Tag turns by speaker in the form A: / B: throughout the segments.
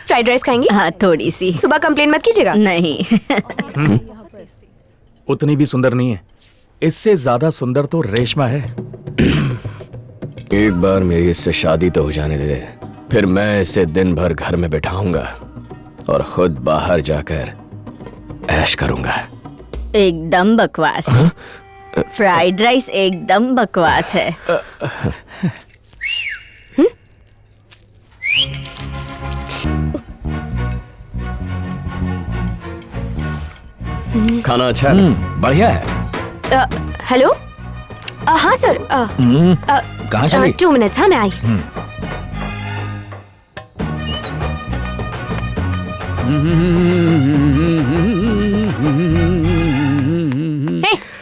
A: Fried rice खाएंगी?
B: हाँ थोड़ी सी।
A: सुबह कंप्लेन मत कीजिएगा।
B: नहीं।
C: उतनी भी सुंदर नहीं है, इससे ज्यादा सुंदर तो रेशमा है।
D: एक बार मेरी इससे शादी तो हो जाने दे, फिर मैं इसे दिन भर घर में बिठाऊंगा और खुद बाहर जाकर ऐश करूंगा।
B: एकदम बकवास है। फ्राइड राइस एकदम बकवास है।
D: खाना अच्छा है? बढ़िया है।
A: हेलो। हाँ सर।
D: कहाँ चली?
A: 2 मिनट्स। हाँ मैं आई।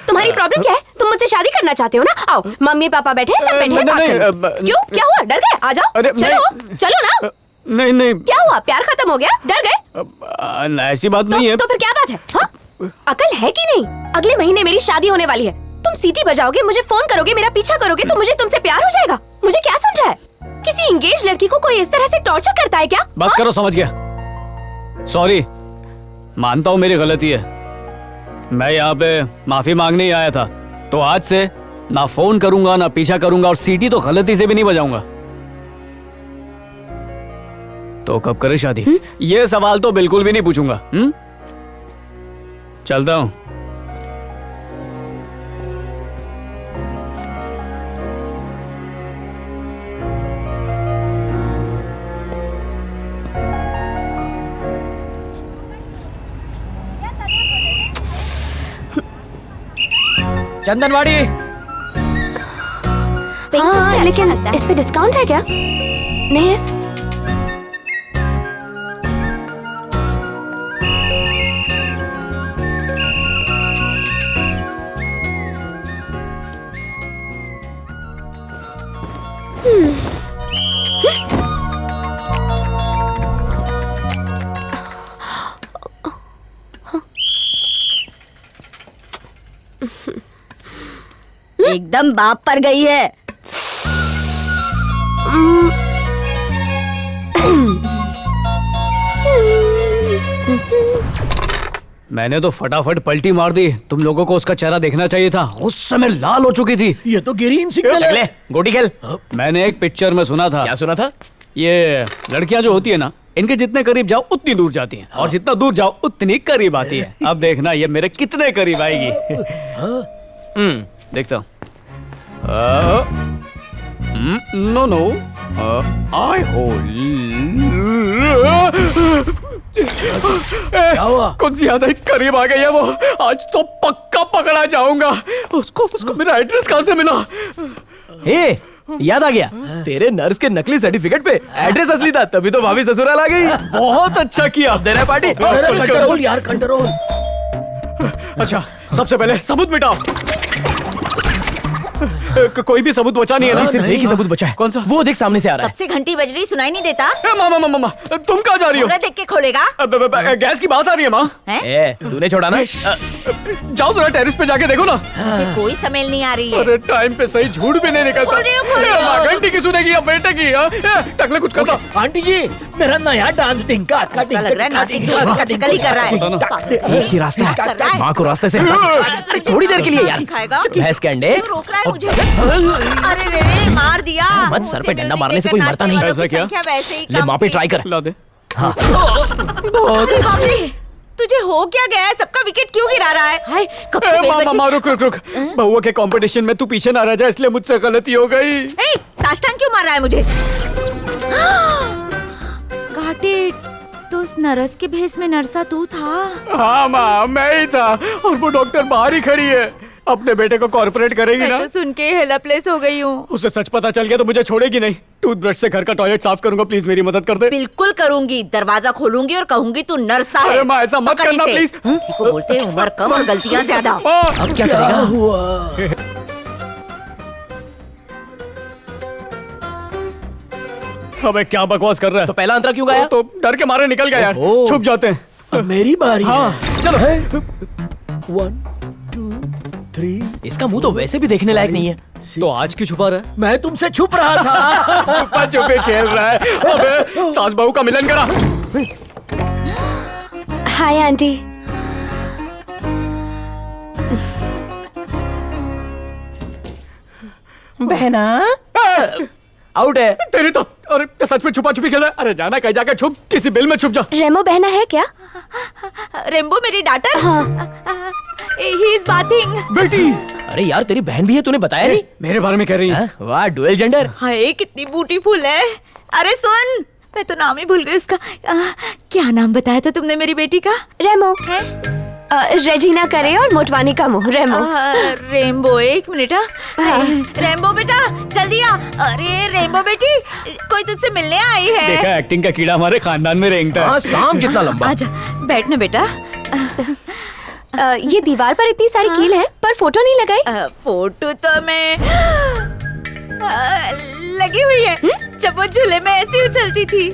A: तुम्हारी प्रॉब्लम क्या है? तुम मुझसे शादी करना चाहते हो ना? आओ, मम्मी पापा बैठे हैं, सब बैठे हैं। क्यों, क्या हुआ? डर गए? आ जाओ। चलो चलो ना।
D: नहीं नहीं,
A: क्या हुआ? प्यार खत्म हो गया? डर गए?
D: ऐसी बात नहीं है।
A: तो फिर क्या बात है? हाँ? अकल है कि नहीं? अगले महीने मेरी शादी होने वाली है। तुम सीटी बजाओगे, मुझे फोन करोगे, मेरा पीछा करोगे तो मुझे तुमसे प्यार हो जाएगा? मुझे क्या समझा है? किसी इंगेज लड़की को कोई इस तरह से टॉर्चर करता है क्या?
E: बस करो, समझ गया। सॉरी, मानता हूँ मेरी गलती है। मैं यहाँ पे माफी मांगने ही आया था। तो आज से ना फोन करूंगा, ना पीछा करूंगा, और सीटी तो गलती से भी नहीं बजाऊंगा। तो कब करे शादी? ये सवाल तो बिल्कुल भी नहीं पूछूंगा। चलता हूँ।
F: चंदनवाड़ी।
A: हाँ, लेकिन इस पे डिस्काउंट है क्या? नहीं है।
B: एकदम बाप पर गई है।
E: मैंने तो फटाफट पलटी मार दी। तुम लोगों को उसका चेहरा देखना चाहिए था। गुस्से में लाल हो चुकी थी।
F: ये तो ग्रीन सिग्नल है।
D: गोटी खेल।
E: मैंने एक पिक्चर में सुना था।
D: क्या सुना था?
E: ये लड़कियां जो होती है ना, इनके जितने करीब जाओ उतनी दूर जाती हैं, और जितना दूर जाओ उतनी करीब आती है। अब देखना ये मेरे कितने करीब आएगी। देखता हूँ। नो नो, आई
F: क्या हुआ?
E: कुछ ज्यादा ही करीब आ गई है वो। आज तो पक्का पकड़ा जाऊंगा। उसको मेरा एड्रेस कहाँ से मिला?
F: हे, याद आ गया, तेरे नर्स के नकली सर्टिफिकेट पे एड्रेस असली था, तभी तो भाभी ससुराल आ गई।
E: बहुत अच्छा किया।
F: दे रहा पार्टी। कंट्रोल यार, कंट्रोल।
E: अच्छा, सबसे पहले सबूत मिटाओ। कोई भी सबूत बचा नहीं है ना?
F: सिर्फ एक ही सबूत बचा है।
E: कौन सा?
F: वो देख, सामने से आ रहा
B: कब से घंटी बज रही, सुनाई नहीं देता?
E: मामा, तुम कहाँ जा रही हो?
B: पूरा देख के खोलेगा।
E: गैस की बात आ रही है माँ।
F: है। तूने छोड़ा ना?
E: जाओ जरा टेरेस पे जाके देखो ना।
B: मुझे कोई स्मेल नहीं आ रही है।
E: अरे टाइम पे सही झूठ भी नहीं निकलता।
B: खोल रही हो।
E: घंटी की सुनेगी या बेटे की? टकले कुछ करता।
F: आंटी जी, मेरा नया डांस टिंका
B: ऐसा लग रहा है नासिक कथकली ही कर रहा है।
F: एक ही रास्ता है, माँ को रास्ते से अरे थोड़ी देर के लिए यार।
B: खाएगा?
F: भैंस के अंडे।
B: क्यों रोक रहा है मुझे? अरे रे, मार दिया।
F: मत, सर पे डंडा मारने से कोई मरता नहीं।
E: ऐसा क्या?
B: वैसे ही
F: ले माँ पे ट्राई कर।
E: ला दे।
B: अरे बाप रे, तुझे हो क्या गया है? सबका विकेट क्यों गिरा रहा है? हाय, कब से बेल बजी?
E: मामा रुक। बउआ के कंपटीशन में तू पीछे ना रह जा, इसलिए मुझसे गलती हो गई।
B: ए, साष्टांग क्यों मार रहा है मुझे? घाटे, तो उस नर्स के भेस में नरसा तू था?
E: हाँ माँ, मैं ही था, और वो डॉक्टर बाहर ही खड़ी है। अपने बेटे को कॉर्पोरेट करेगी ना?
B: मैं तो सुन के हेल्पलेस हो गई हूँ।
E: उसे सच पता चल गया तो मुझे छोड़ेगी नहीं। टूथब्रश से घर का टॉयलेट साफ करूंगा, प्लीज मेरी मदद कर दे।
B: बिल्कुल करूंगी। दरवाजा खोलूंगी और कहूंगी तू नरसा है।
E: अरे माँ, ऐसा मत
B: पकड़
E: करना
B: इसे।
E: प्लीज।
B: किसी को बोलते हैं उम्र कम और गलतियाँ ज्यादा।
F: अब क्या करेगा?
E: अबे क्या बकवास कर रहा है?
F: तो पहला अंतरा क्यों गाया?
E: तो डर के मारे निकल गया यार।
F: ओहो।
E: छुप जाते हैं।
F: अब मेरी बारी
E: हाँ,
F: है।
E: चलो।
F: 1 2 3। इसका मुंह तो वैसे भी देखने लायक नहीं है।
E: तो आज क्यों छुपा रहा है?
F: मैं तुमसे छुप रहा था।
E: छुपा छुपे खेल रहा है। अबे सास बहू का मिलन करा।
A: Hi aunty.
F: बहना आउट है।
C: तेरी तो अरे सच में छुपा छुपी खेल रहा है। अरे जाना कहीं जाकर छुप, किसी बिल में छुप जा।
A: रेमो बहना है क्या?
B: रेम्बो मेरी डाटर। He is bathing.
C: बेटी
F: अरे यार तेरी बहन भी है, तूने बताया नहीं।
C: मेरे बारे में कह रही है।
F: हाँ, वाह डुअल जेंडर।
B: हाय कितनी ब्यूटीफुल है। अरे सुन, मैं तो नाम ही भूल गई उसका। क्या नाम बताया था तुमने मेरी बेटी का?
A: रेमो।
B: है
A: रेजिना करे और मोटवानी का मुंह रेमो।
B: रेम्बो, एक मिनट। रेम्बो बेटा जल्दी आ। अरे रेम्बो बेटी, कोई तुझसे मिलने आई है।
E: देखा, एक्टिंग का कीड़ा हमारे खानदान में रेंगता है।
F: हाँ सांप जितना लंबा।
B: आजा बैठ ना बेटा।
A: ये दीवार पर इतनी सारी कील है पर फोटो नहीं लगाई।
B: फोटो तो मैं लगी हुई है। जब वो झूले में ऐसी उछलती थी।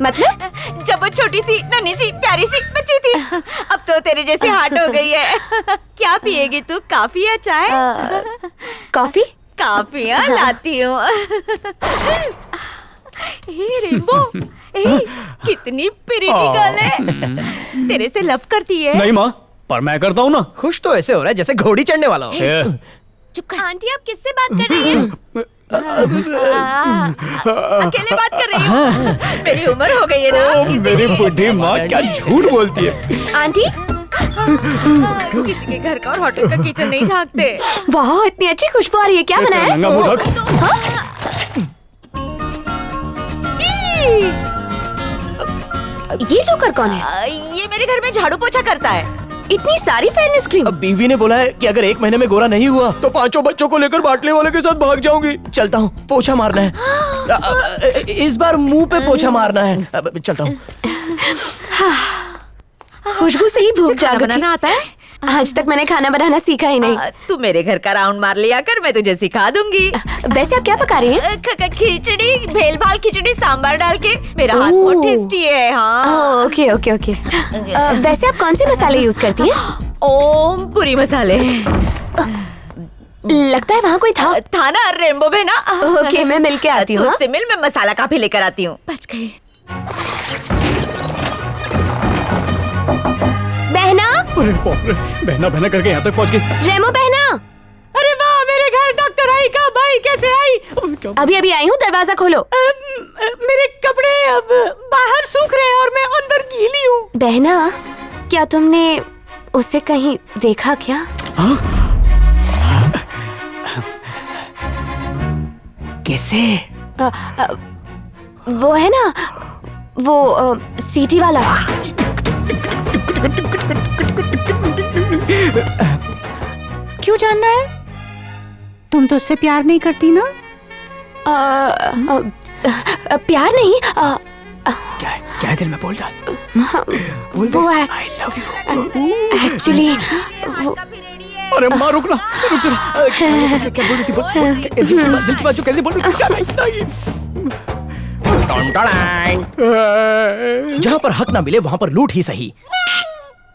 A: मतलब?
B: जब वो छोटी सी नन्ही सी प्यारी सी बच्ची थी। अब तो तेरे जैसी हार्ट हो गई है। क्या पिएगी तू, कॉफी या चाय?
A: कॉफी?
B: कॉफी लाती हूँ। हे रेम्बो, कितनी प्रिटी गर्ल है। तेरे से लव करती है।
E: नहीं माँ, पर मैं करता हूँ ना।
F: खुश तो ऐसे हो रहा है जैसे घोड़ी चढ़ने वाला हो।
B: चुप कर।
A: आंटी आप किससे बात कर रही हैं?
B: अकेले बात कर रही हूँ। मेरी उम्र हो गई है ना,
E: मेरी बुढ़ी माँ क्या झूठ बोलती है।
A: आंटी
B: किसी के घर का और होटल का किचन नहीं झांकते।
A: वाह इतनी अच्छी खुशबू आ रही है। क्या बनाया है?
E: नंगा मुंह रख।
A: ये जोकर कौन है?
B: ये मेरे घर में झाड़ू पोछा करता है।
A: इतनी सारी फेयरनेस क्रीम।
F: अब बीवी ने बोला है कि अगर 1 महीने में गोरा नहीं हुआ तो 5 बच्चों को लेकर बाटले वाले के साथ भाग जाऊंगी। चलता हूँ, पोछा मारना है। इस बार मुंह पे पोछा मारना है। चलता हूँ।
A: खुशबू से ही भूख
B: खाना
A: जाग उठी।
B: बनाना आता है?
A: आज तक मैंने खाना बनाना सीखा ही नहीं।
B: तू मेरे घर का राउंड मार लिया कर, मैं तुझे सिखा दूंगी।
A: वैसे आप क्या पका रही हैं?
B: खिचड़ी, भेल भाल खिचड़ी सांभर डाल के। मेरा हाथ बहुत टेस्टी है। हाँ।
A: Okay okay okay. वैसे आप कौन से मसाले यूज करती हैं?
B: ओम पूरी मसाले।
A: लगता है वहाँ कोई
B: था ना रेम्बो बहना।
A: ओके मैं मिल के आती हूँ।
B: तुझसे मिल, मैं मसाला काफी लेकर आती हूँ। बच गई।
A: बहना।
E: अरे बाप रे, बहना बहना करके यहाँ तक पहुँच गई।
A: रेमो बहना।
B: अरे वाह, मेरे घर डॉक्टर आई का भाई कैसे आई?
A: अभी अभी आई हूँ, दरवाजा खोलो।
B: मेरे कपड़े अब बाहर सूख रहे हैं और मैं अंदर गीली हूँ।
A: बहना क्या तुमने उसे कहीं देखा क्या?
F: कैसे?
A: वो है ना वो सीटी वाला।
B: क्यों जानना है? तुम तो उससे प्यार नहीं करती ना?
A: प्यार नहीं
F: क्या है दिल में बोल रहा?
A: वो
F: आई लव यू।
A: एक्चुअली
E: अरे माँ रुक ना, रुक जरा।
F: क्या बोल रही थी? बोल। दिल की बात जो कह रही थी बोल। जहाँ पर हक ना मिले वहाँ पर लूट ही सही।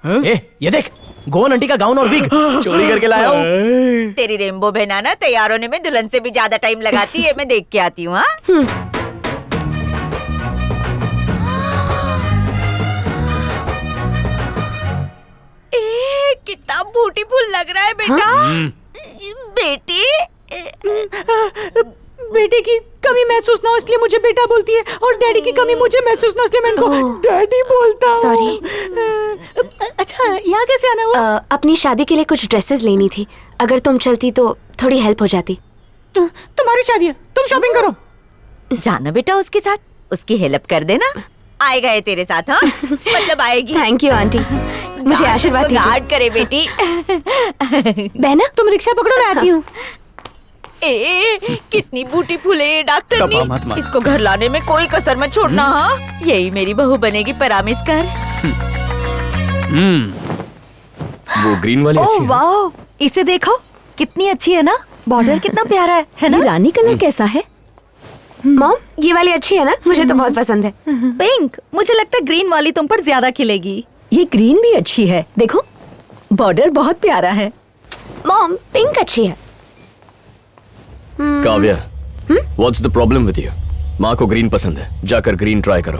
F: ये देख, गोवन आंटी का गाउन और विग चोरी करके लाया हूँ।
B: तेरी रेम्बो बहना ना तैयार होने में दुल्हन से भी ज्यादा टाइम लगाती है। मैं देख के आती हूँ। कितना ब्यूटीफुल लग रहा है बेटा। बेटी, बेटे की कमी महसूस ना हो इसलिए मुझे बेटा बोलती है, और डैडी की कमी मुझे महसूस ना हो इसलिए मैं इनको डैडी बोलता हूँ।
A: सॉरी।
B: अच्छा यहाँ कैसे आना हुआ?
A: अपनी शादी के लिए कुछ ड्रेसेस लेनी थी। अगर तुम चलती तो थोड़ी हेल्प हो जाती।
B: तुम्हारी शादी है, तुम शॉपिंग करो। जाना बेटा उसके साथ, उसकी हेल्प कर देना। आएगा ये तेरे साथ? हाँ मतलब आएगी।
A: थैंक यू आंटी, मुझे आशीर्वाद दीजिए।
B: गार्ड करे बेटी।
A: बहना
B: तुम रिक्शा पकड़ो, मैं आती हूँ। कितनी ब्यूटीफुल है डॉक्टर
E: तपा मत मार।
B: इसको घर लाने में कोई कसर मत छोड़ना। हाँ यही मेरी बहू बनेगी, प्रॉमिस कर।
D: वो ग्रीन वाली अच्छी
A: ओह
D: है।
A: वाओ,
B: इसे देखो कितनी अच्छी है ना, बॉर्डर कितना प्यारा है ना? रानी कलर कैसा है?
A: मॉम ये वाली अच्छी है ना? मुझे तो बहुत पसंद है।
B: पिंक, मुझे लगता है ग्रीन वाली तुम पर ज्यादा खिलेगी। ये ग्रीन भी अच्छी है, देखो बॉर्डर बहुत प्यारा है।
A: मॉम पिंक अच्छी है।
D: Kavya, what's the problem with you? माँ को ग्रीन पसंद है, जाकर ग्रीन ट्राई करो।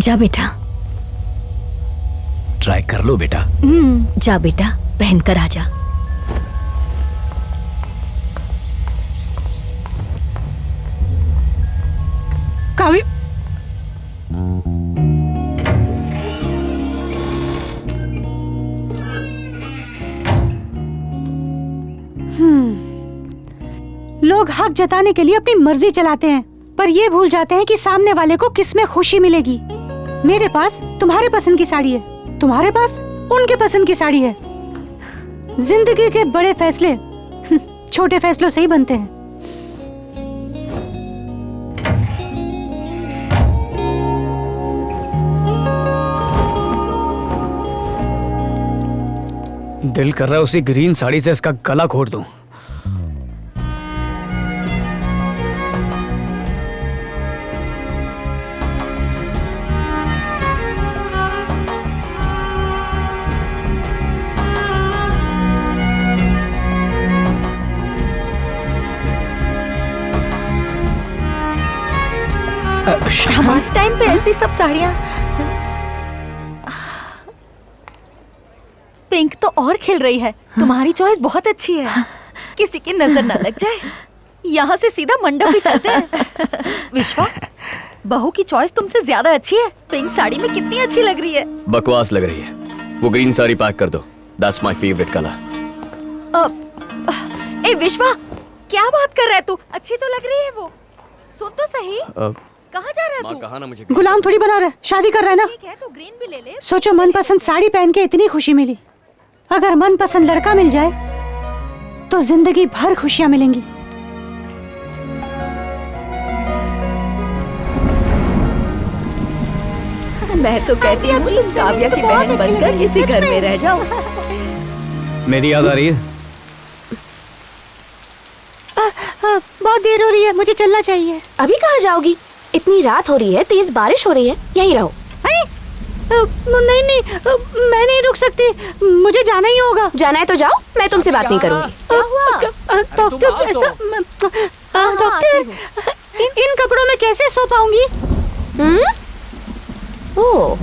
B: जा बेटा,
E: ट्राई कर लो बेटा।
B: जा बेटा, पहन कर आ जा।
G: काव्य, लोग हक जताने के लिए अपनी मर्जी चलाते हैं, पर ये भूल जाते हैं कि सामने वाले को किस में खुशी मिलेगी। मेरे पास तुम्हारे पसंद की साड़ी है, तुम्हारे पास उनके पसंद की साड़ी है। जिंदगी के बड़े फैसले छोटे फैसलों से ही बनते हैं।
E: दिल कर रहा है उसी ग्रीन साड़ी से इसका गला घोट दूं।
B: हमारे टाइम पे ऐसी सब साड़ियाँ। पिंक तो और खिल रही है। तुम्हारी चॉइस बहुत अच्छी है, किसी की नजर न लग जाए। यहाँ से सीधा मंडप ही चलते हैं। विश्वा, बहू की चॉइस तुमसे ज्यादा अच्छी है। पिंक साड़ी में कितनी अच्छी लग रही है।
D: बकवास लग रही है। वो ग्रीन साड़ी पैक कर दो। That's my favourite colour.
B: ए विश्वा, क्या बात कर रहा है तू? अच्छी तो लग रही है वो। सुन तो सही, कहाँ जा रहा है तू?
D: कहा ना मुझे
G: गुलाम थोड़ी बना रहा है, शादी कर रहा है ना।
B: ठीक है तो ग्रीन भी ले ले।
G: सोचो, मनपसंद साड़ी पहन के इतनी खुशी मिली। अगर मनपसंद लड़का मिल जाए तो जिंदगी भर खुशियां मिलेंगी।
B: मैं तो कहती हूँ तुम काव्या की बहन बनकर इसी घर में रह जाओ।
E: मेरी याद आ रही है।
G: बहुत देर हो रही है, मुझे चलना चाहिए।
A: अभी कहाँ जाओगी? इतनी रात हो रही है, तेज बारिश हो रही है, यहीं रहो।
G: नहीं नहीं, मैं नहीं रुक सकती, मुझे जाना ही होगा।
A: जाना है तो जाओ, मैं तुमसे बात नहीं करूंगी।
G: डॉक्टर, ऐसा डॉक्टर, इन कपड़ों में कैसे सो पाऊंगी?
A: ओह,